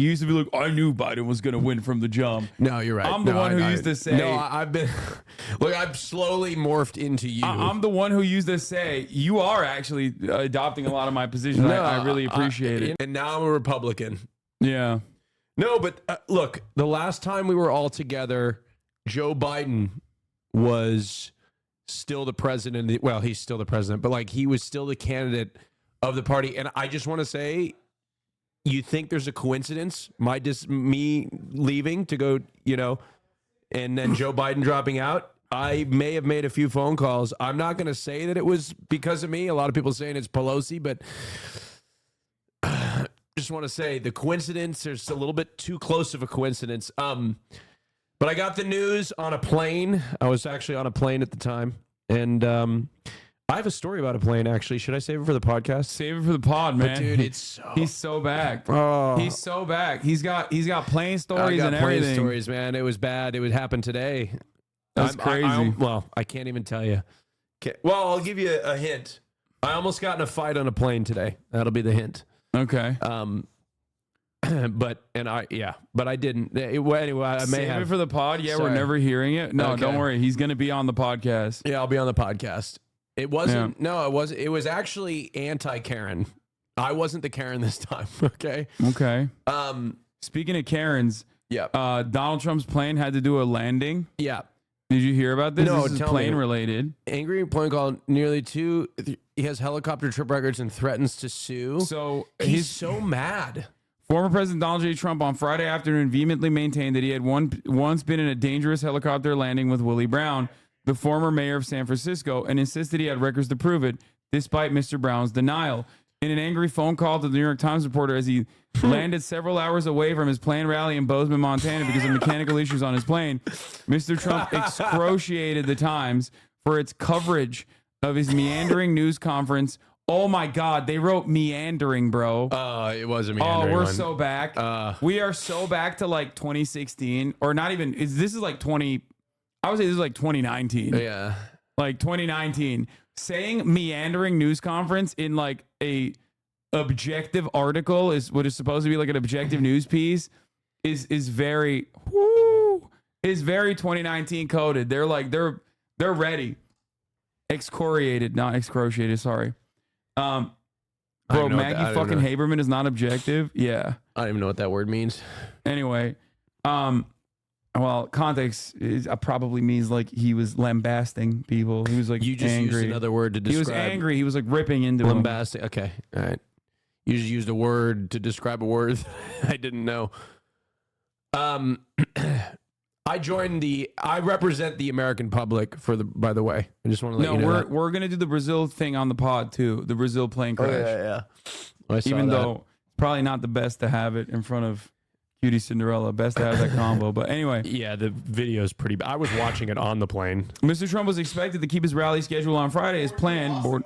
He used to be like, I knew Biden was going to win from the jump. No, you're right. I'm the one who used to say. No, I've been. Look, I've slowly morphed into you. I'm the one who used to say, you are actually adopting a lot of my positions. No, I really appreciate it. And now I'm a Republican. Yeah. No, but look, the last time we were all together, Joe Biden was still the president. Well, he's still the president, but like he was still the candidate of the party. And I just want to say, you think there's a coincidence? Me leaving to go, and then Joe Biden dropping out? I may have made a few phone calls. I'm not going to say that it was because of me. A lot of people saying it's Pelosi, but just want to say the coincidence, there's a little bit too close of a coincidence. But I got the news on a plane. I was actually on a plane at the time. And I have a story about a plane, actually. Should I save it for the podcast? Save it for the pod, man. But dude, he's so back. Oh. He's so back. He's got plane stories I got and plane everything. stories, man. It was bad. It would happen today. That's crazy. Well, I can't even tell you. Well, I'll give you a hint. I almost got in a fight on a plane today. That'll be the hint. Okay. But I didn't. Anyway, I may Save have it for the pod. Yeah, Sorry. we're never hearing it. No, Okay. don't worry. He's going to be on the podcast. Yeah, I'll be on the podcast. It wasn't. Yeah. No, it wasn't. It was actually anti-Karen. I wasn't the Karen this time. Okay. Okay. Speaking of Karens, yeah. Donald Trump's plane had to do a landing. Yeah. Did you hear about this? No, this is plane related. Angry plane called nearly two. He has helicopter trip records and threatens to sue. So he's so mad. Former President Donald J. Trump on Friday afternoon vehemently maintained that he had once been in a dangerous helicopter landing with Willie Brown, the former mayor of San Francisco, and insisted he had records to prove it, despite Mr. Brown's denial. In an angry phone call to the New York Times reporter as he landed several hours away from his planned rally in Bozeman, Montana because of mechanical issues on his plane, Mr. Trump excruciated the Times for its coverage of his meandering news conference. Oh my God, they wrote meandering, bro. It was a meandering. Oh, we're one. so back. We are so back to like 2016, or not even. This is like 20. I would say this is like 2019. Yeah, like 2019. Saying meandering news conference in like a objective article is what is supposed to be like an objective news piece is very 2019 coded. They're like they're ready. Excoriated, not excruciated. Sorry. Bro, Maggie fucking Haberman is not objective. Yeah. I don't even know what that word means. Anyway, well, context is probably means like he was lambasting people. He was like you just angry. Used another word to describe. He was angry. He was like ripping into lambasting. Okay, all right. You just used a word to describe a word I didn't know. I represent the American public by the way. I just want to let you know. We're going to do the Brazil thing on the pod too. The Brazil plane crash. Oh, yeah. Even though it's probably not the best to have it in front of Cutie Cinderella. Best to have that combo. But anyway. Yeah, the video is pretty bad. I was watching it on the plane. Mr. Trump was expected to keep his rally schedule on Friday as planned,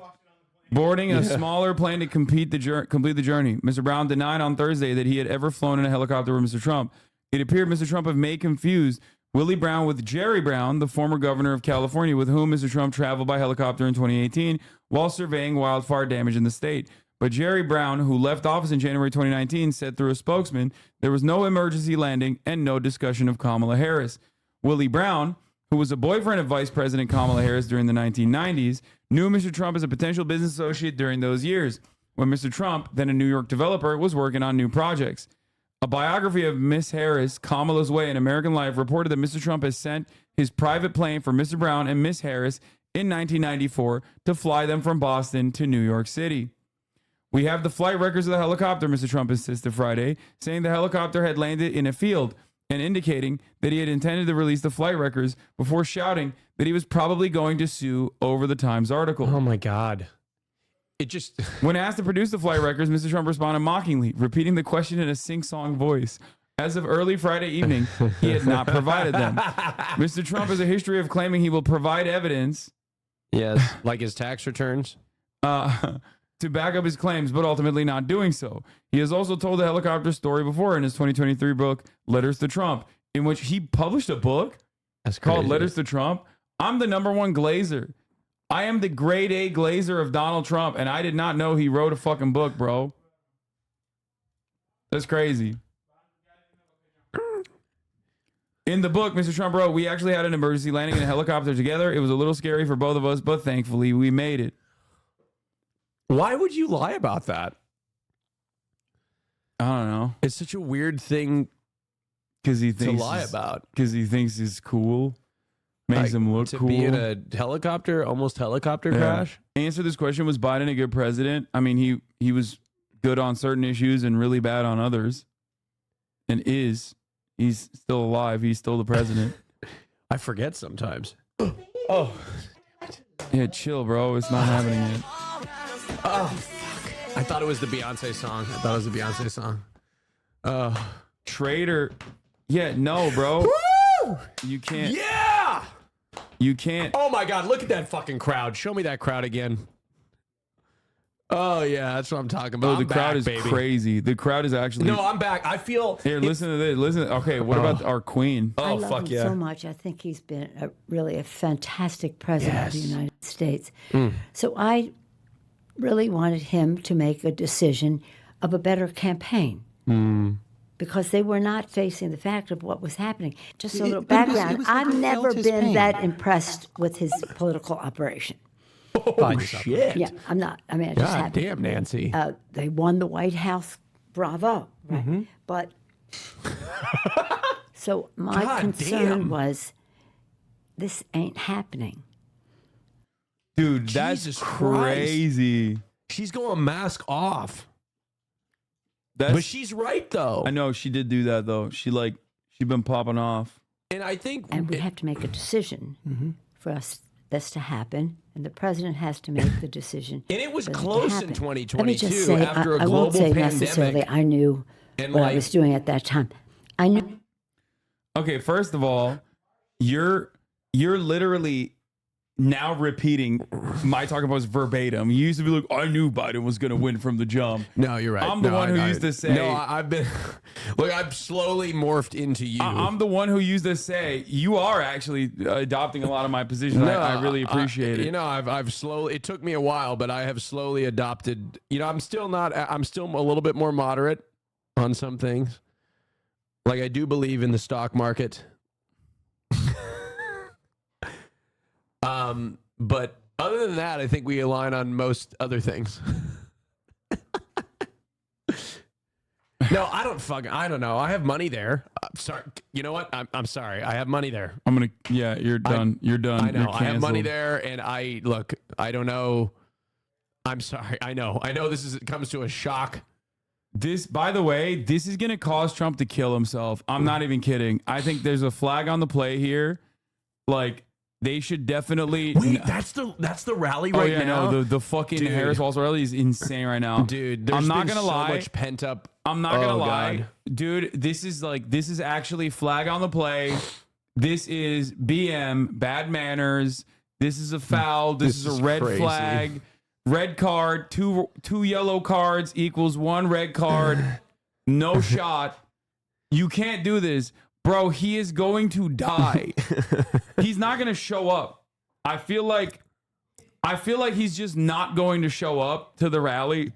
boarding a smaller plane to complete the journey. Mr. Brown denied on Thursday that he had ever flown in a helicopter with Mr. Trump. It appeared Mr. Trump may confuse Willie Brown with Jerry Brown, the former governor of California, with whom Mr. Trump traveled by helicopter in 2018 while surveying wildfire damage in the state. But Jerry Brown, who left office in January 2019, said through a spokesman there was no emergency landing and no discussion of Kamala Harris. Willie Brown, who was a boyfriend of Vice President Kamala Harris during the 1990s, knew Mr. Trump as a potential business associate during those years, when Mr. Trump, then a New York developer, was working on new projects. A biography of Miss Harris, Kamala's Way in American Life, reported that Mr. Trump has sent his private plane for Mr. Brown and Miss Harris in 1994 to fly them from Boston to New York City. We have the flight records of the helicopter, Mr. Trump insisted Friday, saying the helicopter had landed in a field and indicating that he had intended to release the flight records before shouting that he was probably going to sue over the Times article. Oh my God. When asked to produce the flight records, Mr. Trump responded mockingly, repeating the question in a sing-song voice. As of early Friday evening, he had not provided them. Mr. Trump has a history of claiming he will provide evidence. Yes, like his tax returns. To back up his claims, but ultimately not doing so. He has also told the helicopter story before in his 2023 book, Letters to Trump, in which he published a book called Letters to Trump. I'm the #1 glazer. I am the grade A glazer of Donald Trump, and I did not know he wrote a fucking book, bro. That's crazy. In the book, Mr. Trump wrote, we actually had an emergency landing in a helicopter together. It was a little scary for both of us, but thankfully we made it. Why would you lie about that? I don't know. It's such a weird thing Because he thinks to lie about. Because he thinks he's cool. Makes him look to cool. be in a helicopter, almost helicopter crash. Answer this question: was Biden a good president? I mean, he was good on certain issues and really bad on others. And he's still alive. He's still the president. I forget sometimes. Yeah, chill, bro. It's not happening yet. Oh, fuck. I thought it was the Beyonce song. Traitor. Yeah, no, bro. Woo! You can't. Yeah! You can't. Oh my God, look at that fucking crowd. Show me that crowd again. Oh yeah, that's what I'm talking about. Oh, the crowd is crazy. The crowd is actually. No, I'm back. I feel. Here, listen to this. Listen. Okay, what about our queen? Oh, I love fuck him yeah. so much. I think he's been really a fantastic president of the United States. So I really wanted him to make a decision of a better campaign. Because they were not facing the fact of what was happening. Just a little background. I've never been that impressed with his political operation. Oh shit. Yeah, I'm not. I mean, I just God happened. damn, Nancy. They won the White House. Bravo. Right. But so my God concern damn. was this ain't happening. Dude, that's Jesus crazy. She's going mask off. That's, But she's right though. I know she did do that though. She been popping off. And I think And we have to make a decision for this to happen. And the president has to make the decision. And it was for to close in happen. 2022 Let me just say, after a I won't global say pandemic. necessarily I knew And what like- I was doing at that time. I knew. Okay, first of all, you're literally now repeating my talking points verbatim. You used to be like, I knew Biden was going to win from the jump. No, you're right. I'm the one who used to say. No, I've been. Look, I've slowly morphed into you. I'm the one who used to say you are actually adopting a lot of my positions. I really appreciate it. You know, I've slowly. It took me a while, but I have slowly adopted. You know, I'm still a little bit more moderate on some things. Like I do believe in the stock market. But other than that, I think we align on most other things. No, I don't know. I have money there. Sorry. You know what? I'm sorry. I have money there. You're done. You're done. I know. You're I have money canceled. there, and I don't know. I'm sorry. I know. It comes to a shock. This, by the way, this is going to cause Trump to kill himself. I'm not even kidding. I think there's a flag on the play here. Like, they should definitely. Wait, that's the rally right now. No, the fucking Dude. Harris Walz rally is insane right now, Dude, there's I'm not been gonna so lie. much pent up. I'm not gonna Oh, lie, God. dude. This is actually flag on the play. This is BM, bad manners. This is a foul. This is a red crazy. flag. Red card. Two yellow cards equals one red card. No shot. You can't do this. Bro, he is going to die. He's not going to show up. I feel like he's just not going to show up to the rally.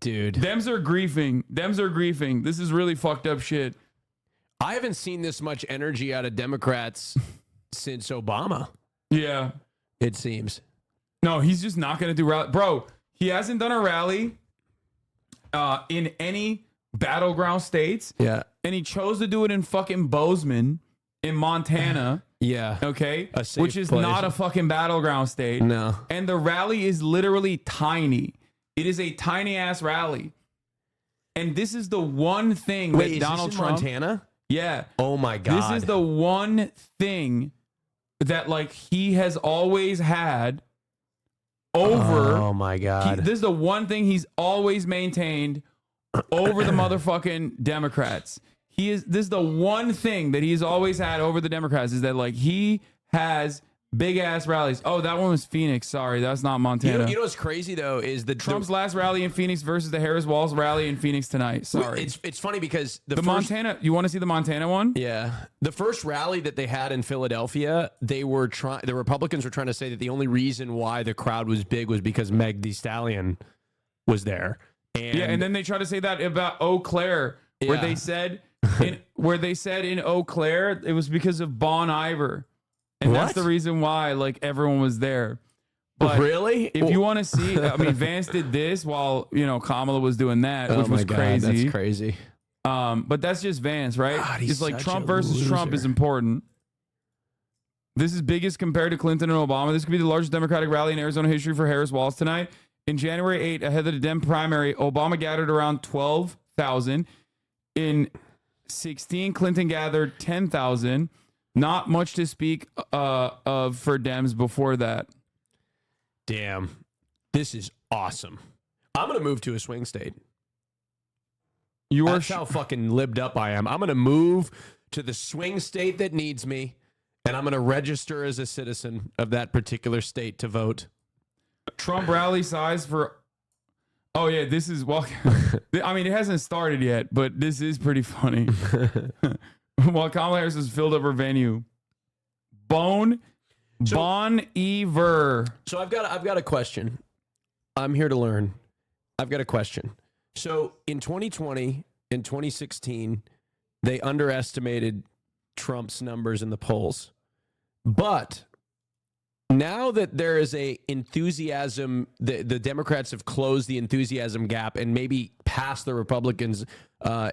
Dude, Dems are griefing. This is really fucked up shit. I haven't seen this much energy out of Democrats since Obama, Yeah. it seems. No, he's just not going to do rally. Bro, he hasn't done a rally in any battleground states. Yeah. And he chose to do it in fucking Bozeman in Montana. Yeah. Okay, A safe which is place. not a fucking battleground state. No. And the rally is literally tiny. It is a tiny ass rally. And this is the one thing Wait, that is Donald this in Trump. Montana? Yeah. Oh my God. This is the one thing that like he has always had over. Oh my God. This is the one thing he's always maintained over the motherfucking Democrats. This is the one thing that he's always had over the Democrats is that like he has big ass rallies. Oh, that one was Phoenix. Sorry, that's not Montana. You know what's crazy though is the Trump's last rally in Phoenix versus the Harris Walz rally in Phoenix tonight. Sorry. It's funny because the first, Montana, you want to see the Montana one? Yeah. The first rally that they had in Philadelphia, the Republicans were trying to say that the only reason why the crowd was big was because Meg Thee Stallion was there. Yeah, and then they try to say that about Eau Claire, where Yeah. they said where they said in Eau Claire it was because of Bon Iver, and that's the reason why like everyone was there. But really? If you want to see, I mean, Vance did this while Kamala was doing that, which was crazy. That's crazy. But that's just Vance, right? God, it's like such Trump a versus Trump loser. is important. This is biggest compared to Clinton and Obama. This could be the largest Democratic rally in Arizona history for Harris Walz tonight. In January 8, ahead of the Dem primary, Obama gathered around 12,000. In 16, Clinton gathered 10,000. Not much to speak of for Dems before that. Damn. This is awesome. I'm going to move to a swing state. That's how fucking libbed up I am. I'm going to move to the swing state that needs me, and I'm going to register as a citizen of that particular state to vote. Trump rally size for... Oh, yeah, this is... Well, I mean, it hasn't started yet, but this is pretty funny. While Kamala Harris has filled up her venue. Bon Iver. So I've got a question. I'm here to learn. I've got a question. So in 2020 and 2016, they underestimated Trump's numbers in the polls. But now that there is a enthusiasm, the Democrats have closed the enthusiasm gap and maybe passed the Republicans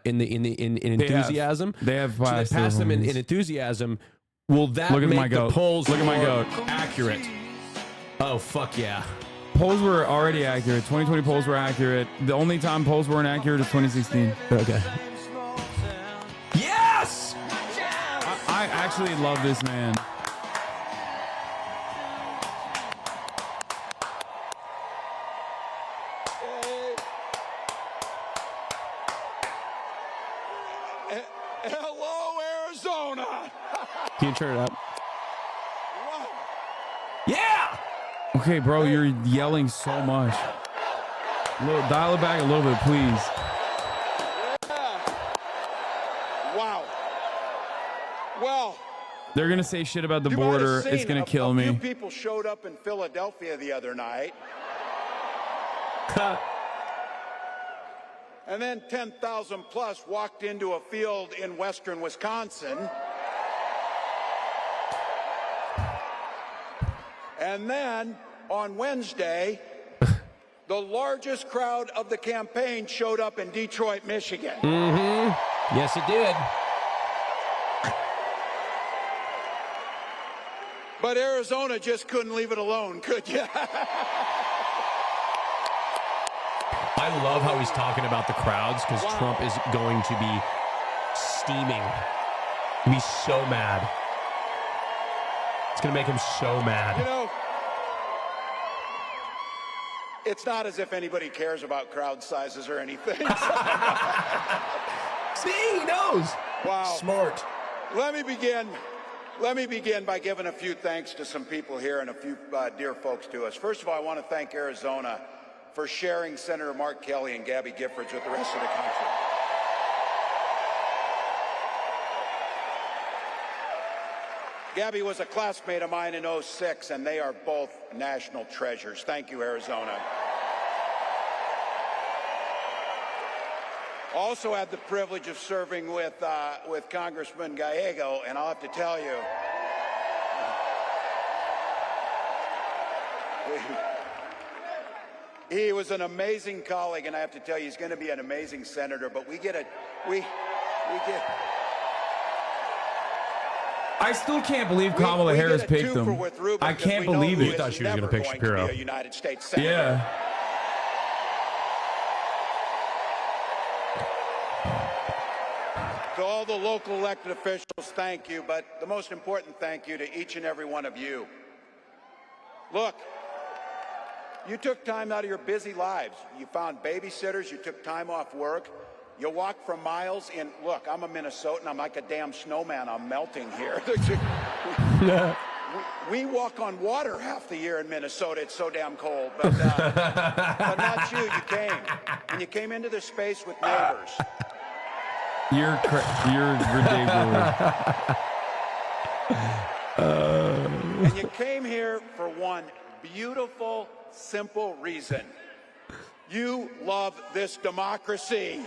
in enthusiasm. They have passed them in enthusiasm. Will that make the polls more accurate? Oh, fuck yeah. Polls were already accurate. 2020 polls were accurate. The only time polls weren't accurate is 2016. Okay. Yes! I actually love this man. Hello, Arizona. Can you turn it up? Yeah! Okay, bro, you're yelling so much. Dial it back a little bit, please. Wow. Well, they're going to say shit about the you might have border. seen It's going to kill a me. few people showed up in Philadelphia the other night. And then 10,000 plus walked into a field in western Wisconsin. And then on Wednesday, the largest crowd of the campaign showed up in Detroit, Michigan. Mm-hmm. Yes, it did. But Arizona just couldn't leave it alone, could you? I love how he's talking about the crowds because Trump is going to be steaming. He'll be so mad. It's going to make him so mad. You know, it's not as if anybody cares about crowd sizes or anything. See, he knows. Wow. Smart. Let me begin by giving a few thanks to some people here and a few dear folks to us. First of all, I want to thank Arizona for sharing Senator Mark Kelly and Gabby Giffords with the rest of the country. Gabby was a classmate of mine in '06, and they are both national treasures. Thank you, Arizona. Also had the privilege of serving with Congressman Gallego, and I'll have to tell you, he was an amazing colleague, and I have to tell you, he's going to be an amazing senator. But I still can't believe Kamala Harris picked him. I can't believe it. You thought she was going to pick Shapiro. Be a United States senator. Yeah. To all the local elected officials, thank you. But the most important thank you to each and every one of you. Look, you took time out of your busy lives. You found babysitters. You took time off work. You walk for miles in. Look, I'm a Minnesotan. I'm like a damn snowman. I'm melting here. We walk on water half the year in Minnesota. It's so damn cold. But not you. You came. And you came into this space with neighbors. You're ridiculous. And you came here for one beautiful, simple reason. You love this democracy.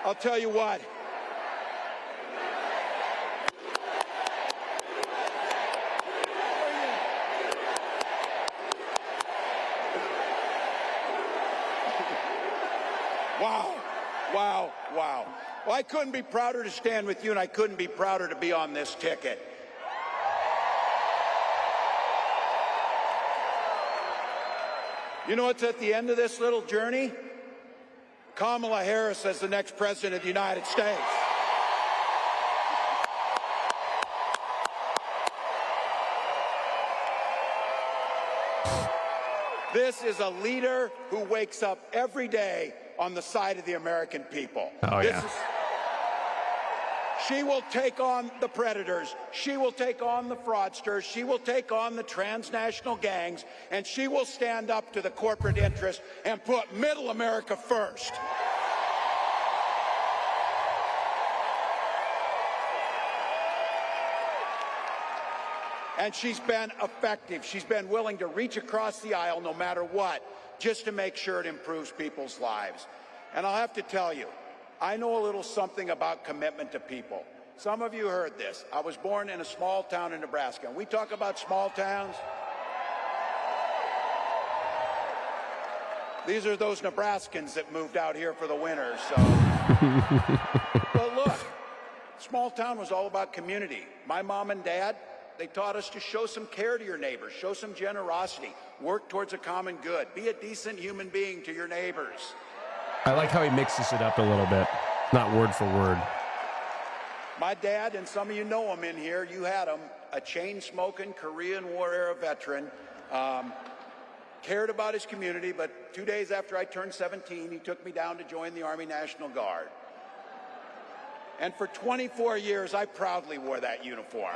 I'll tell you what. Wow, wow, wow. Well, I couldn't be prouder to stand with you, and I couldn't be prouder to be on this ticket. You know what's at the end of this little journey? Kamala Harris as the next president of the United States. This is a leader who wakes up every day on the side of the American people. Oh, yeah. She will take on the predators. She will take on the fraudsters. She will take on the transnational gangs. And she will stand up to the corporate interest and put middle America first. And she's been effective. She's been willing to reach across the aisle no matter what, just to make sure it improves people's lives. And I'll have to tell you, I know a little something about commitment to people. Some of you heard this. I was born in a small town in Nebraska. And we talk about small towns. These are those Nebraskans that moved out here for the winter. So, but look, small town was all about community. My mom and dad, they taught us to show some care to your neighbors, show some generosity, work towards a common good, be a decent human being to your neighbors. I like how he mixes it up a little bit, not word for word. My dad, and some of you know him in here, you had him, a chain-smoking Korean War era veteran, cared about his community, but 2 days after I turned 17, he took me down to join the Army National Guard. And for 24 years, I proudly wore that uniform.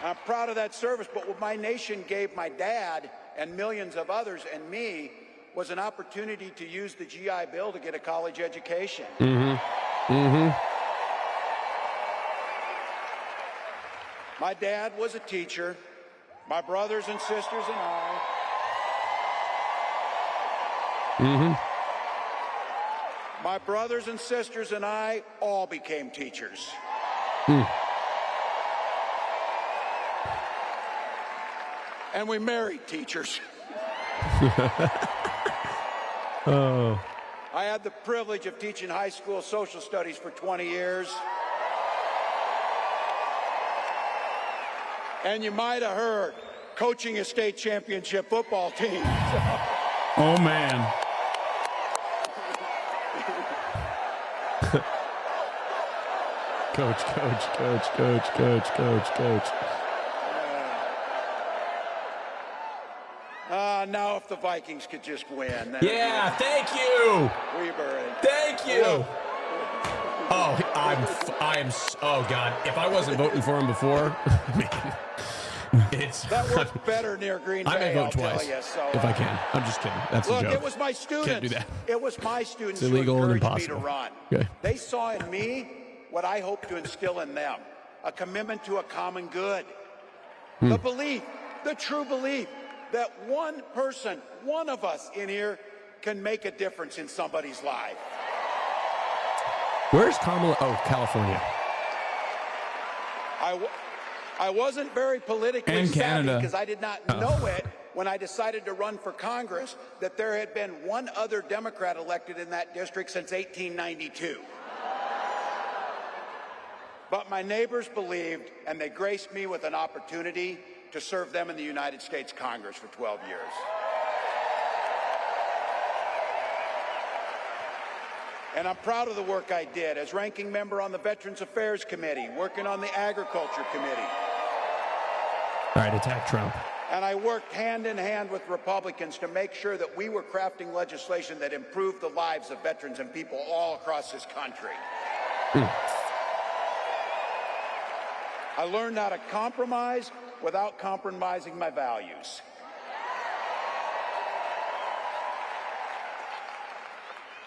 I'm proud of that service, but what my nation gave my dad and millions of others and me was an opportunity to use the GI Bill to get a college education. My dad was a teacher. My brothers and sisters and I. My brothers and sisters and I all became teachers. And we married teachers. Oh. I had the privilege of teaching high school social studies for 20 years. And you might have heard, coaching a state championship football team. Oh, man. Coach. Now if the Vikings could just win. Yeah, thank you. Thank you. Oh, oh God, if I wasn't voting for him before, that works better near Green Bay. I may vote twice if I can. I'm just kidding. That's a joke. Look, it was my students. Can't do that. It was my students It's illegal who and encouraged me to impossible. run. Okay. They saw in me what I hope to instill in them, a commitment to a common good. The belief, the true belief, that one person, one of us in here can make a difference in somebody's life. Where's Kamala? Oh, California. I wasn't very politically And savvy Canada. because I did not know it when I decided to run for Congress that there had been one other Democrat elected in that district since 1892. But my neighbors believed, and they graced me with an opportunity to serve them in the United States Congress for 12 years. And I'm proud of the work I did as ranking member on the Veterans Affairs Committee, working on the Agriculture Committee. All right, attack Trump. And I worked hand in hand with Republicans to make sure that we were crafting legislation that improved the lives of veterans and people all across this country. I learned how to compromise without compromising my values.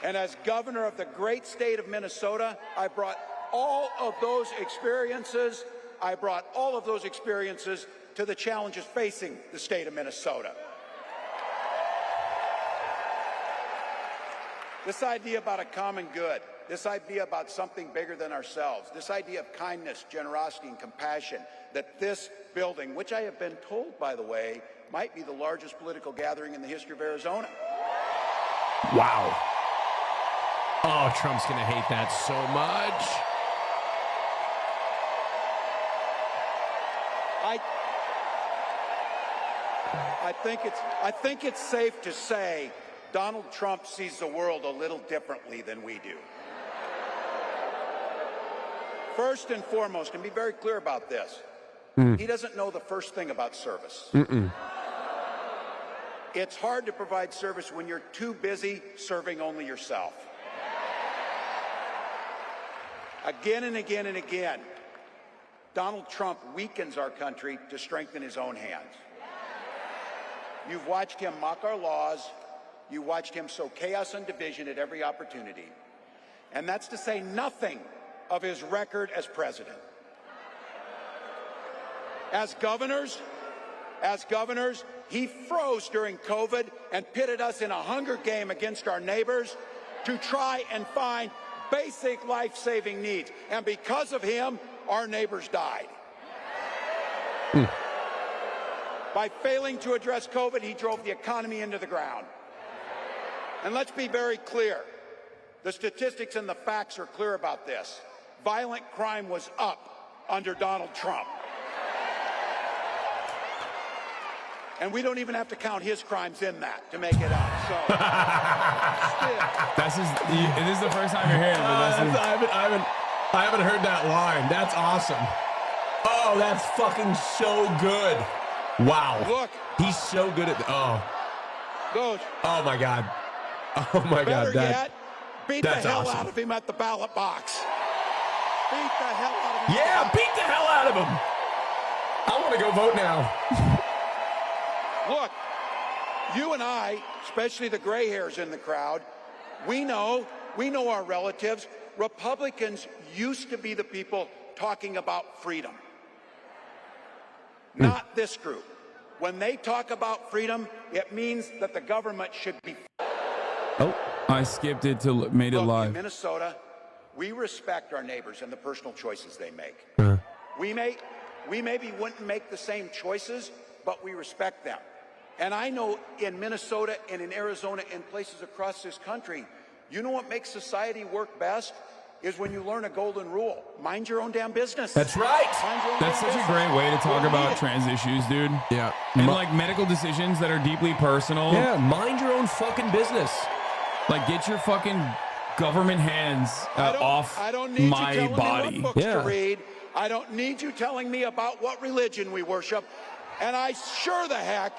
And as governor of the great state of Minnesota, I brought all of those experiences to the challenges facing the state of Minnesota. This idea about a common good, this idea about something bigger than ourselves, this idea of kindness, generosity, and compassion, that this building, which I have been told, by the way, might be the largest political gathering in the history of Arizona. Wow. Oh, Trump's going to hate that so much. I think it's safe to say Donald Trump sees the world a little differently than we do. First and foremost, and be very clear about this, he doesn't know the first thing about service. It's hard to provide service when you're too busy serving only yourself. Again and again and again, Donald Trump weakens our country to strengthen his own hands. You've watched him mock our laws. You watched him sow chaos and division at every opportunity. And that's to say nothing of his record as president. As governors, he froze during COVID and pitted us in a hunger game against our neighbors to try and find basic life-saving needs. And because of him, our neighbors died. By failing to address COVID, he drove the economy into the ground. And let's be very clear. The statistics and the facts are clear about this. Violent crime was up under Donald Trump. And we don't even have to count his crimes in that to make it up. So, That's just, this is the first time you're hearing it. I haven't heard that line. That's awesome. Oh, that's fucking so good. Wow. Look. He's so good at Those. Oh my God. Oh my God. Better yet, beat the hell awesome. out of him at the ballot box. Beat the hell out of him. Yeah, beat the hell out of him. I want to go vote now. Look, you and I, especially the gray hairs in the crowd, we know our relatives. Republicans used to be the people talking about freedom. Not this group. When they talk about freedom, it means that the government should be. Oh, I skipped it to made it Look, live. in Minnesota, we respect our neighbors and the personal choices they make. We maybe wouldn't make the same choices, but we respect them. And I know in Minnesota and in Arizona and places across this country, you know what makes society work best? Is when you learn a golden rule. Mind your own damn business. That's right. That's such a great way to talk about trans issues, dude. Yeah. And like medical decisions that are deeply personal. Yeah, mind your own fucking business. Like, get your fucking government hands off I don't need my you telling body. me what books to read. I don't need you telling me about what religion we worship. And I sure the heck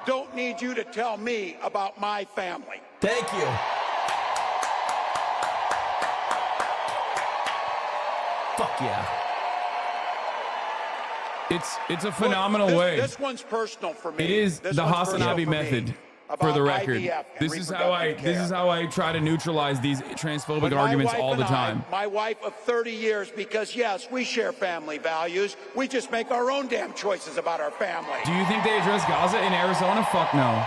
don't need you to tell me about my family. Thank you. Fuck yeah. It's a phenomenal way. This one's personal for me. It is the Hasanabi method, for the record. This is how I try to neutralize these transphobic arguments all the time. My wife of 30 years, because yes, we share family values. We just make our own damn choices about our family. Do you think they address Gaza in Arizona? Fuck no.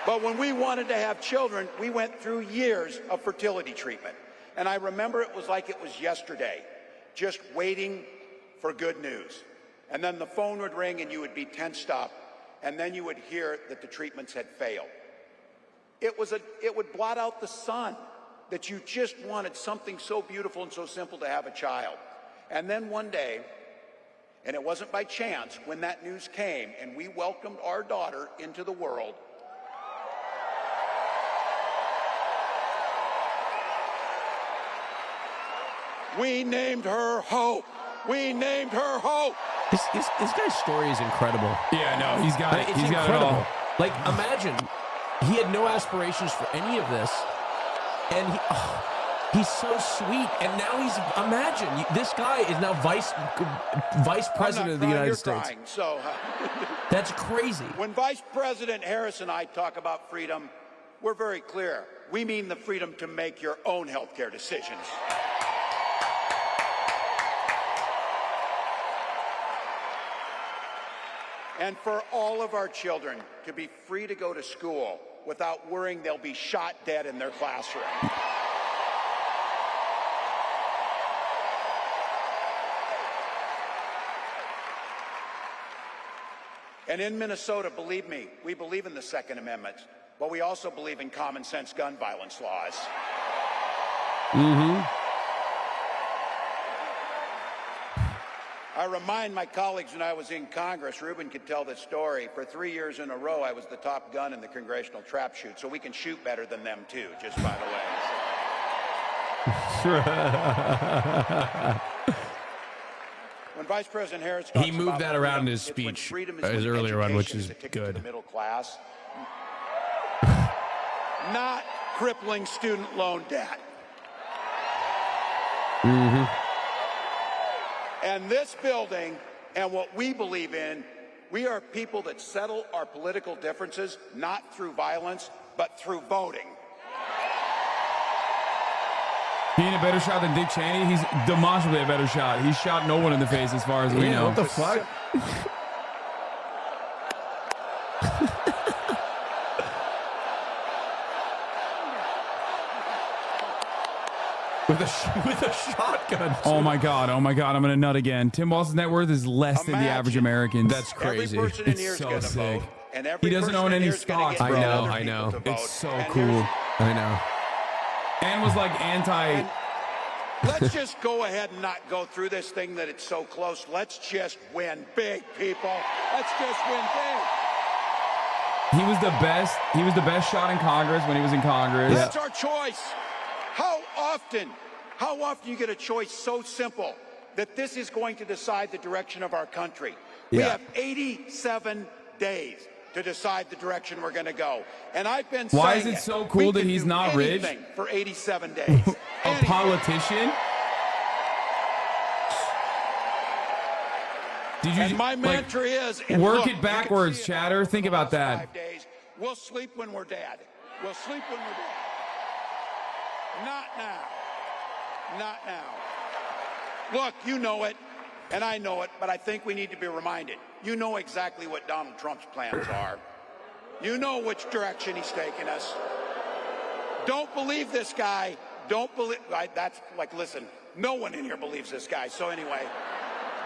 But when we wanted to have children, we went through years of fertility treatment. And I remember it was like it was yesterday, just waiting for good news. And then the phone would ring and you would be tensed up. And then you would hear that the treatments had failed. It would blot out the sun that you just wanted something so beautiful and so simple to have a child. And then one day, and it wasn't by chance, when that news came and we welcomed our daughter into the world, we named her Hope. We named her Hope. This guy's story is incredible. Yeah, no, he's got it. It's He's got incredible. it all. Like, imagine he had no aspirations for any of this, and he's so sweet. And now imagine this guy is now vice president of the United States. Crying, so that's crazy. When Vice President Harris and I talk about freedom, we're very clear. We mean the freedom to make your own health care decisions. And for all of our children to be free to go to school without worrying they'll be shot dead in their classroom. And in Minnesota, believe me, we believe in the Second Amendment, but we also believe in common sense gun violence laws. I remind my colleagues when I was in Congress, Ruben could tell this story, for 3 years in a row I was the top gun in the congressional trap shoot, so we can shoot better than them too, just by the way. When Vice President Harris talks He moved about that around in freedom, his it's when speech, freedom is his when earlier one, which education is a ticket to good. the middle class, not crippling student loan debt. And this building and what we believe in, we are people that settle our political differences not through violence, but through voting. He ain't a better shot than Dick Cheney. He's demonstrably a better shot. He shot no one in the face as far as we know. What the fuck? with a shotgun. Oh my God, I'm gonna nut again. Tim Walz's net worth is less than the average American. That's crazy. Every person in It's here is so gonna sick. vote, and every He doesn't person own in any here is gonna stocks, get bro. other I people know. to It's vote. so And cool. here's- I know. And was like anti. Let's just go ahead and not go through this thing that it's so close. Let's just win big, people. Let's just win big. He was the best. He was the best shot in Congress when he was in Congress. That's our choice. How often you get a choice so simple that this is going to decide the direction of our country? We have 87 days to decide the direction we're going to go. And I've been saying Why is it so cool we that can he's do not rich? anything for 87 days. A Anything. politician? Did you And my like, mantra is and work look, it you backwards, can see it chatter? over Think the about last that. 5 days. We'll sleep when we're dead. We'll sleep when we're dead. Not now. Not now. Look, you know it, and I know it, but I think we need to be reminded. You know exactly what Donald Trump's plans are. You know which direction he's taking us. Don't believe this guy. Don't believe. That's like, listen, no one in here believes this guy. So anyway,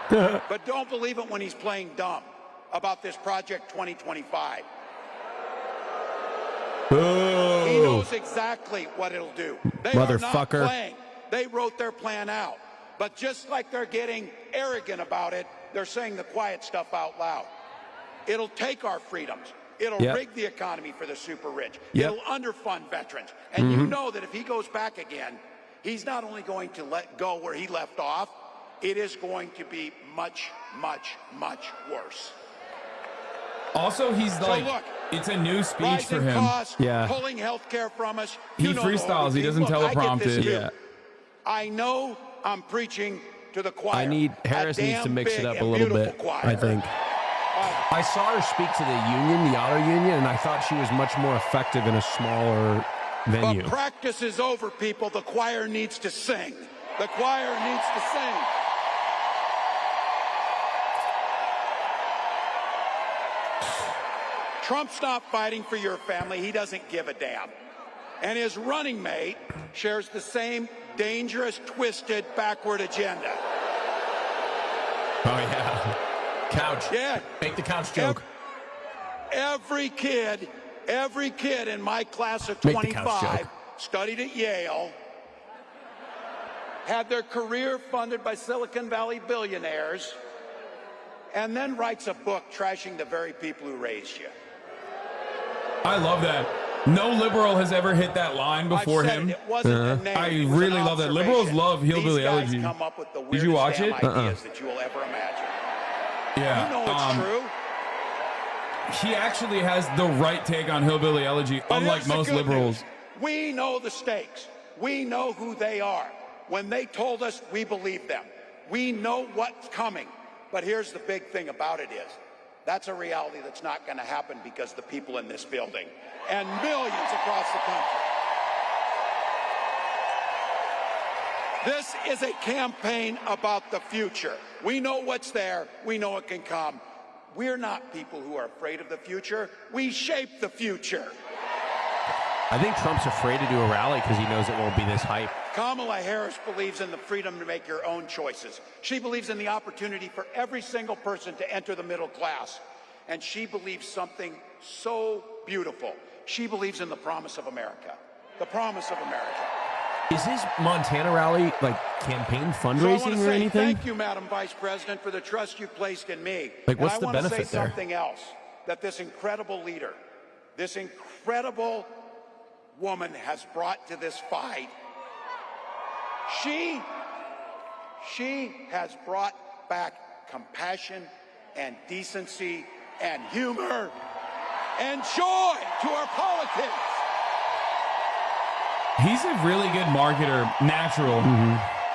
but don't believe it when he's playing dumb about this Project 2025. He knows exactly what it'll do. They are not Motherfucker. playing. They wrote their plan out. But just like they're getting arrogant about it, they're saying the quiet stuff out loud. It'll take our freedoms. It'll rig the economy for the super rich. It'll underfund veterans. And you know that if he goes back again, he's not only going to let go where he left off, it is going to be much, much, much worse. Also, he's like, look, it's a new speech for Rising him. costs, Yeah. pulling health care from us. He You know the freestyles. He routine. doesn't Look, I get this teleprompt it. too. Yeah. I know I'm preaching to the choir. Harris needs to damn mix it big up a and little beautiful bit, choir. I think. I saw her speak to the union, the auto union, and I thought she was much more effective in a smaller venue. But practice is over, people. The choir needs to sing. The choir needs to sing. Trump's not fighting for your family. He doesn't give a damn. And his running mate shares the same dangerous, twisted, backward agenda. Oh, yeah. Couch. Yeah. Make the couch joke. Every kid in my class of Make the couch 25 joke. studied at Yale, had their career funded by Silicon Valley billionaires, and then writes a book trashing the very people who raised you. I love that. No liberal has ever hit that line before I've said him. It wasn't a name, I it was really an love that. Liberals observation. love hillbilly These guys elegy. come up with the Did you watch weirdest it? damn ideas that you will ever imagine. Yeah. You know it's true. He actually has the right take on hillbilly elegy, But unlike here's the most good liberals. news. We know the stakes. We know who they are. When they told us, we believed them. We know what's coming. But here's the big thing about it is, that's a reality that's not going to happen because the people in this building and millions across the country. This is a campaign about the future. We know what's there. We know it can come. We're not people who are afraid of the future. We shape the future. I think Trump's afraid to do a rally because he knows it won't be this hype. Kamala Harris believes in the freedom to make your own choices. She believes in the opportunity for every single person to enter the middle class. And she believes something so beautiful. She believes in the promise of America. The promise of America. Is his Montana rally like campaign So I want fundraising to or say anything? thank you, Madam Vice President, for the trust you placed in me. Like, what's and the I want to benefit say there? something else, that this incredible leader, this incredible woman has brought to this fight. She has brought back compassion and decency and humor and joy to our politics. He's a really good marketer, natural.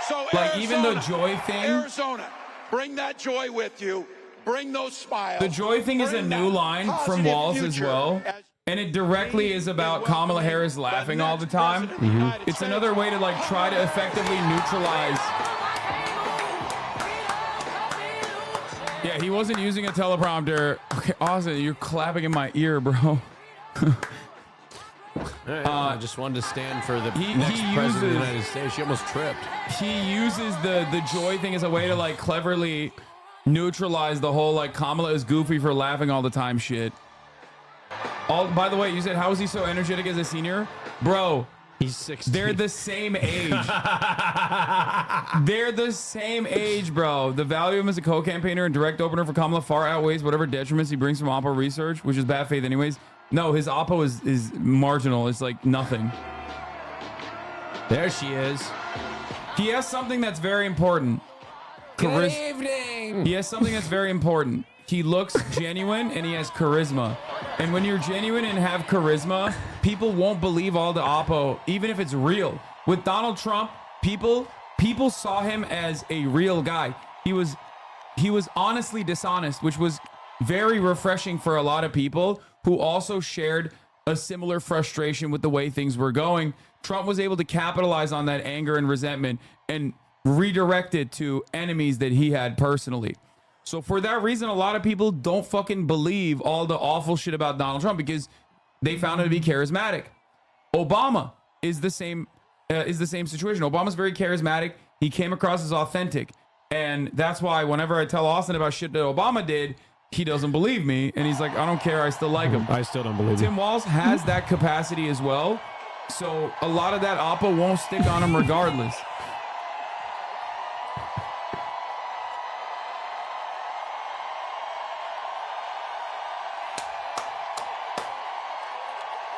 So Like, even the Arizona, joy thing- Arizona, bring that joy with you. Bring those smiles. The joy thing is a Bring new that line from positive Walz as future well. as And it directly is about Kamala Harris laughing all the time. President of the United It's States. another way to like try to effectively neutralize. Yeah, he wasn't using a teleprompter. Okay, Austin, you're clapping in my ear, bro. I just wanted to stand for the he next president of the uses- United States. She almost tripped. He uses the joy thing as a way to like cleverly neutralize the whole like Kamala is goofy for laughing all the time shit. By the way, you said how is he so energetic as a senior? Bro, He's 16. they're the same age. They're the same age, bro. The value of him as a co-campaigner and direct opener for Kamala far outweighs whatever detriments he brings from Oppo research, which is bad faith anyways. No, his Oppo is marginal. It's like nothing. There she is. He has something that's very important. Good evening. He has something that's very important. He looks genuine and he has charisma. And when you're genuine and have charisma, people won't believe all the oppo, even if it's real. With Donald Trump, people saw him as a real guy. He was honestly dishonest, which was very refreshing for a lot of people who also shared a similar frustration with the way things were going. Trump was able to capitalize on that anger and resentment and redirect it to enemies that he had personally. So for that reason, a lot of people don't fucking believe all the awful shit about Donald Trump because they found him to be charismatic. Obama is the same situation. Obama's very charismatic. He came across as authentic. And that's why whenever I tell Austin about shit that Obama did, he doesn't believe me. And he's like, I don't care. I still like him. I still don't believe Tim Walz has that capacity as well. So a lot of that oppo won't stick on him regardless.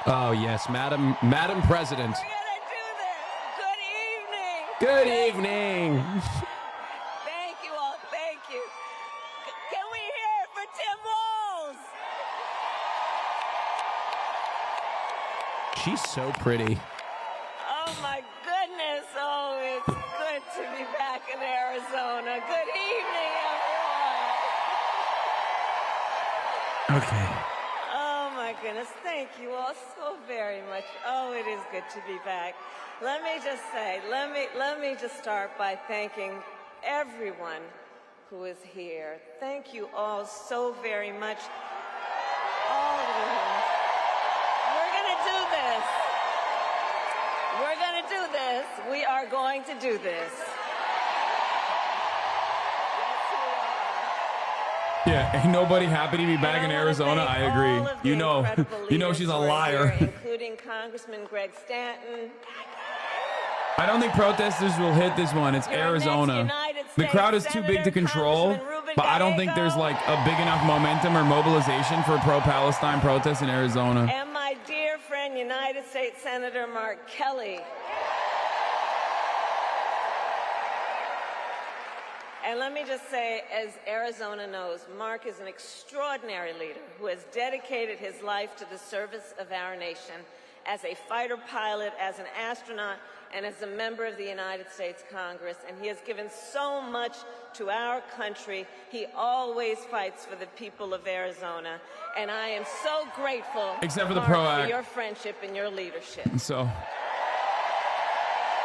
Oh yes, Madam President. We're gonna do this. Good evening. Good evening. Thank you all. Thank you. Can we hear it for Tim Walz? She's so pretty. Oh my goodness. Oh, it's good to be back in Arizona. Good evening, everyone. Okay. Oh my goodness. Thank you all so very much. Oh, it is good to be back. Let me just say, let me just start by thanking everyone who is here. Thank you all so very much. All of you. We're going to do this. We're going to do this. We are going to do this. Yeah, ain't nobody happy to be back in Arizona. I agree. You know she's a liar. Here, including Congressman Greg Stanton. I don't think protesters will hit this one. It's Your Arizona. next United The crowd is States too big to Senator, control, Congressman Ruben but I don't think there's Gallego. like a big enough momentum or mobilization for pro-Palestine protests in Arizona. And my dear friend, United States Senator Mark Kelly. And let me just say, as Arizona knows, Mark is an extraordinary leader who has dedicated his life to the service of our nation as a fighter pilot, as an astronaut, and as a member of the United States Congress. And he has given so much to our country. He always fights for the people of Arizona. And I am so grateful, Except for the Mark, PRO Act. for your friendship and your leadership. So,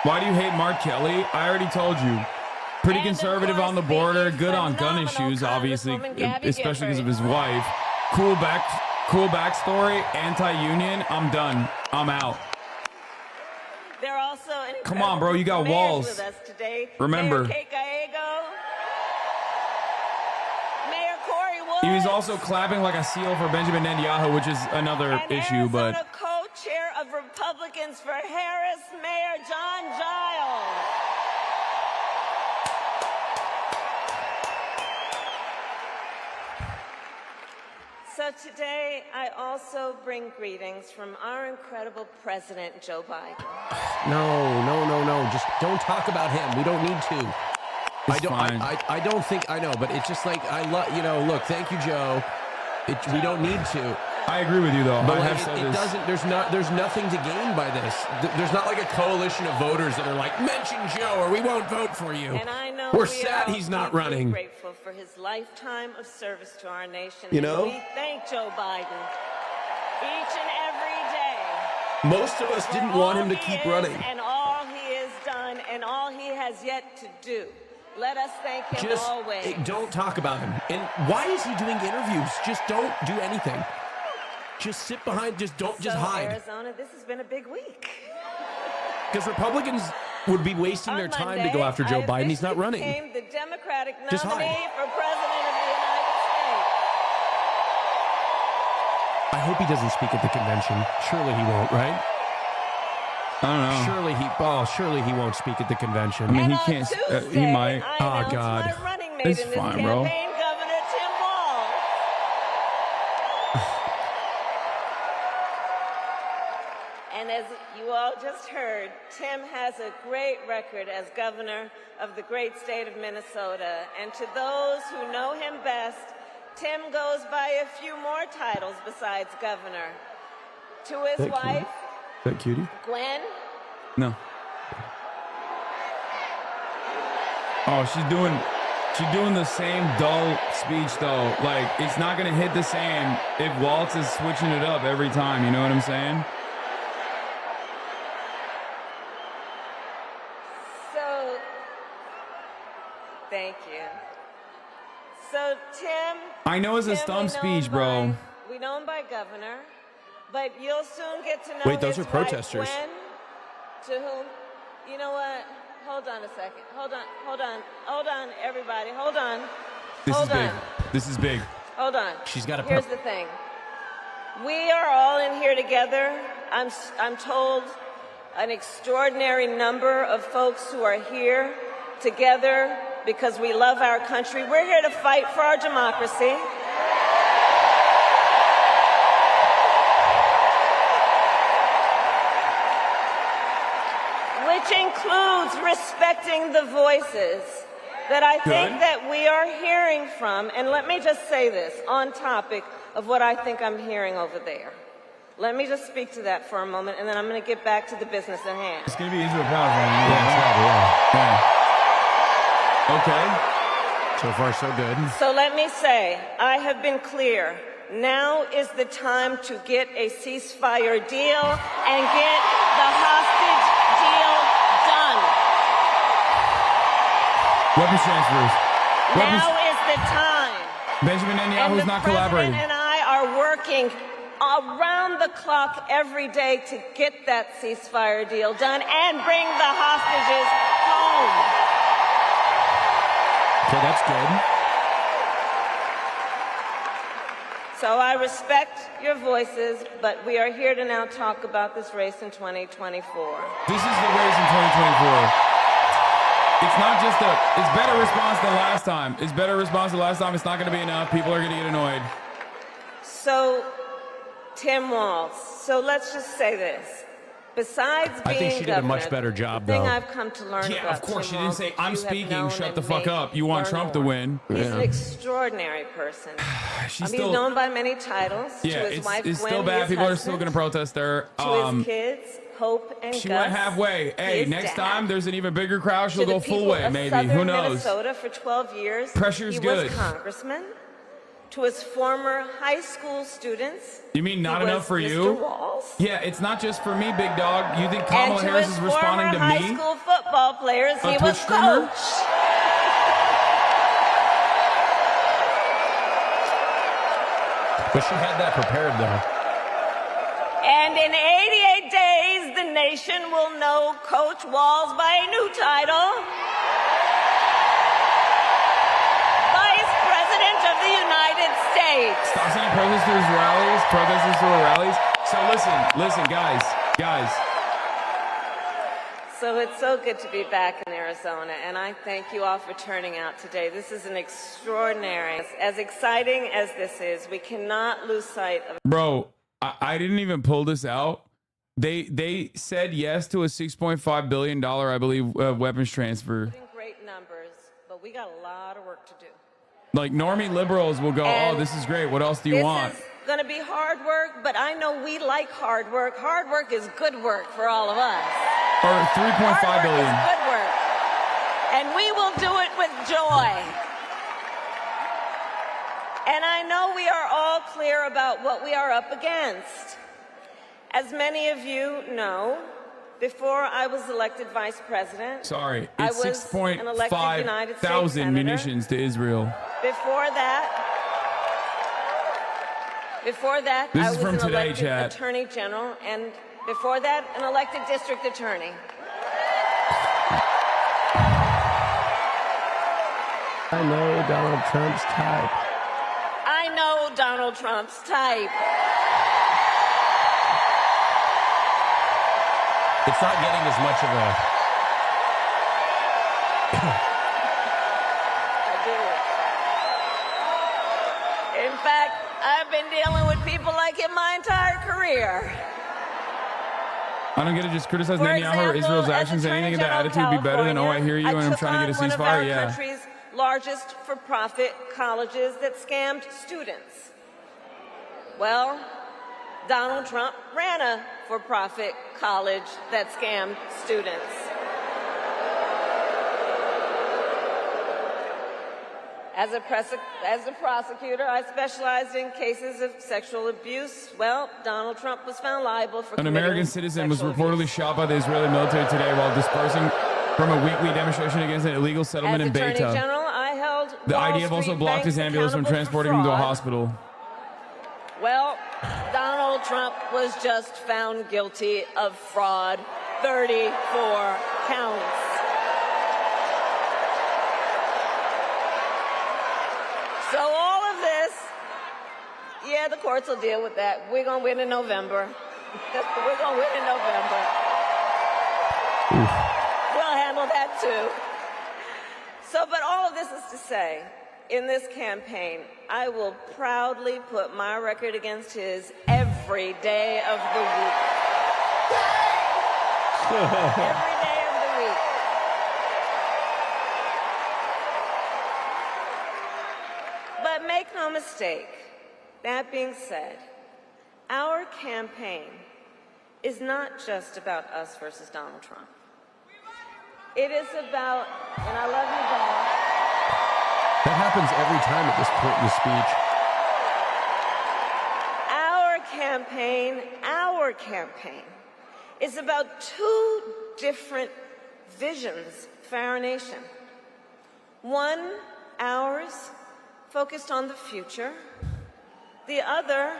why do you hate Mark Kelly? I already told you. Pretty And of conservative course, on the the border, good on gun phenomenal issues, obviously, Congresswoman Gabby especially because of Giffords. his wife. Cool back cool backstory, anti-union, I'm done. I'm out. There are also Come on, bro, you got mayors Walz. with us today. Remember. Mayor Kate Gallego, Mayor Corey Woods. He was also clapping like a seal for Benjamin Netanyahu, which is another and issue, but Arizona co-chair of Republicans for Harris, Mayor John Giles. So today, I also bring greetings from our incredible President, Joe Biden. No. Just don't talk about him. We don't need to. It's fine. I don't think I know, but it's just like I love. Look, thank you, Joe. We don't need to. I agree with you, though. But I like, have said it this. doesn't. There's nothing to gain by this. There's not like a coalition of voters that are like, mention Joe or we won't vote for you. And I know We're we sad are he's not deeply running. Grateful for his lifetime of service to our nation. You know? And we thank Joe Biden each and every day. Most of us for didn't all want him to he keep is running. And all he has done and all he has yet to do. Let us thank him Just always. don't talk about him. And why is he doing interviews? Just don't do anything. Just sit behind. Just hide. Arizona, this has been a big week. Because Republicans would be wasting their On time to Monday, go after Joe I Biden. He's not officially running. became the Democratic Just nominee hide. for President of the United States. I hope he doesn't speak at the convention. Surely he won't, right? I don't know. Surely he won't speak at the convention. I mean, And he on can't. Tuesday, He might. I Oh, announced God. my running mate It's in this fine, bro. campaign, Governor Tim Walz. And as you all just heard, Tim has a great record as governor of the great state of Minnesota. And to those who know him best, Tim goes by a few more titles besides governor. To his Thank you. wife, Is that cutie? Gwen, No. Oh, she's doing the same dull speech though. Like, it's not gonna hit the same if Waltz is switching it up every time. You know what I'm saying? So, thank you. So, Tim. I know it's a Tim, stump we know him speech, bro. We know him by governor, but you'll soon get to know Wait, those his are protesters. wife, Gwen, to whom, you know what? Hold on a second. Hold on, everybody. Hold on. This Hold is big. on. This is big. Hold on. She's got a Here's the thing. We are all in here together. I'm told an extraordinary number of folks who are here together because we love our country. We're here to fight for our democracy. Which includes respecting the voices that I think Good. that we are hearing from. And let me just say this on topic of what I think I'm hearing over there. Let me just speak to that for a moment, and then I'm going to get back to the business at hand. It's gonna be easier to power from. Yeah. Okay. So far, so good. So let me say, I have been clear. Now is the time to get a ceasefire deal and get the hostage deal done. Weapons transfers. Now is the time. Benjamin And Netanyahu's the not president collaborating. and I are working around the clock every day to get that ceasefire deal done and bring the hostages home. Okay, that's good. So I respect your voices, but we are here to now talk about this race in 2024. This is the race in 2024. It's not just it's better response than last time. It's better response than last time. It's not going to be enough. People are going to get annoyed. So, Tim Walz, so let's just say this. Besides being I think she did a much governor, better job, the thing though. I've come to learn Yeah, about of course. Tim She didn't Walz say, is I'm you have speaking, known shut and the fuck made up. You want learn Trump to more. win. He's an extraordinary person. She's He's still, known by many titles. yeah, to his wife, it's Gwen, still bad. his People are husband, still going to protest her. to his kids, Hope and She Gus. went halfway. Hey, his next dad, time there's an even bigger crowd. She'll to the go full people way, of maybe. Southern Who knows? Minnesota for 12 years. Pressure's he good. was congressman. To his former high school students. You mean not he enough was for Mr. you? Walz. Yeah, it's not just for me, big dog. You think And Kamala to Harris his is responding to former high me? school football players, A he Twitch was streamer? coach. But she had that prepared, though. And in 88 days, the nation will know Coach Walz by a new title. Vice President of the United States. Stop sending protesters to the rallies. So listen, guys. So it's so good to be back in Arizona, and I thank you all for turning out today. This is an extraordinary, as exciting as this is, we cannot lose sight of. Bro, I didn't even pull this out. They said yes to a $6.5 billion, I believe, weapons transfer. Great numbers, but we got a lot of work to do. Like normie liberals will go, And oh, this is great. What else do you want? This is going to be hard work, but I know we like hard work. Hard work is good work for all of us. Or $3.5 billion. Is good work. And we will do it with joy. And I know we are all clear about what we are up against. As many of you know, before I was elected vice president, Sorry, I it's was an elected United 6.5 States thousand senator. munitions to Israel. Before that, This I is was from an today, elected chat. attorney general, and before that, an elected district attorney. I know Donald Trump's type. I know Donald Trump's type. It's not getting as much of a... I do. In fact, I've been dealing with people like him my entire career. I don't get to just criticize For Netanyahu or example, Israel's as actions and Attorney anything. That General of attitude would be better than, oh, I hear you and I'm took trying to get a on one of our ceasefire. Yeah. country's largest for-profit colleges that scammed students. Well, Donald Trump ran a for-profit college that scammed students. As a prosecutor, I specialized in cases of sexual abuse. Well, Donald Trump was found liable for An committing American citizen was sexual reportedly abuse. shot by the Israeli military today while dispersing from a weekly demonstration against an illegal settlement As in Attorney Beita. General, I held The Wall IDF also Street blocked his banks ambulance from accountable for transporting him to a fraud. hospital. Well, Donald Trump was just found guilty of fraud, 34 counts. So all of this, yeah, the courts will deal with that. We're going to win in November. We're going to win in November. We'll handle that too. So, but all of this is to say, in this campaign, I will proudly put my record against his every day of the week. Every day of the week. But make no mistake, that being said, our campaign is not just about us versus Donald Trump. It is about, and I love you, Bob. That happens every time at this point in the speech. Our campaign is about two different visions for our nation. One, ours, focused on the future. The other,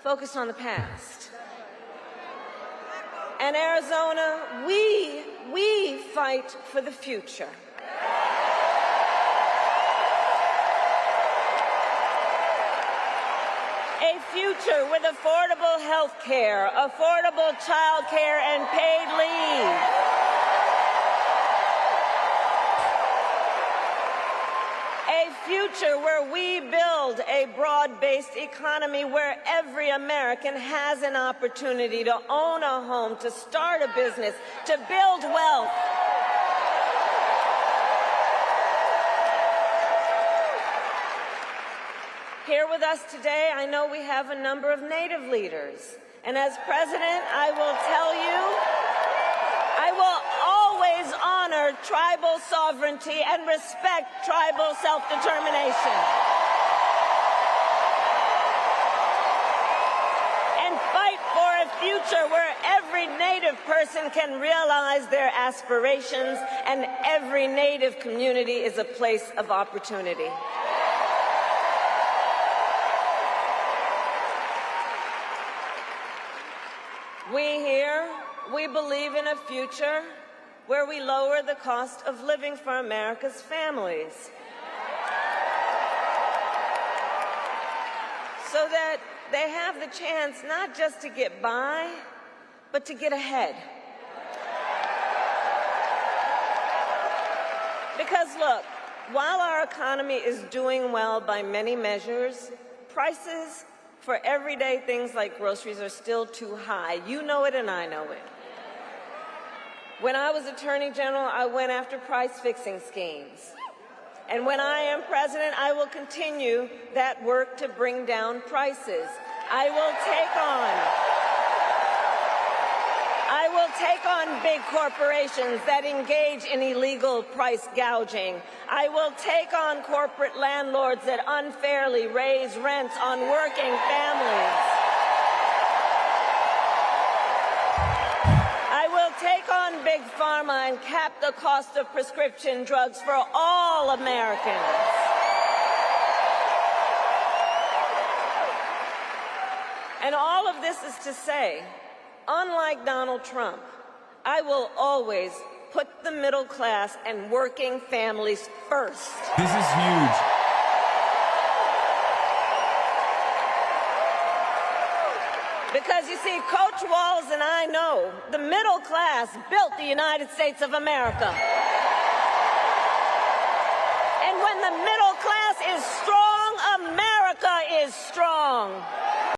focused on the past. And Arizona, we fight for the future. A future with affordable health care, affordable child care, and paid leave. A future where we build a broad-based economy where every American has an opportunity to own a home, to start a business, to build wealth. Here with us today, I know we have a number of Native leaders. And as president, I will tell you, I will always honor tribal sovereignty and respect tribal self-determination. And fight for a future where every Native person can realize their aspirations and every Native community is a place of opportunity. We here, we believe in a future where we lower the cost of living for America's families, so that they have the chance not just to get by, but to get ahead. Because look, while our economy is doing well by many measures, prices for everyday things like groceries are still too high. You know it and I know it. When I was Attorney General, I went after price-fixing schemes. And when I am president, I will continue that work to bring down prices. I will take on big corporations that engage in illegal price gouging. I will take on corporate landlords that unfairly raise rents on working families. I will take on big pharma and cap the cost of prescription drugs for all Americans. And all of this is to say, unlike Donald Trump, I will always put the middle class and working families first. This is huge. Because you see, Coach Walz and I know the middle class built the United States of America. And when the middle class is strong, America is strong.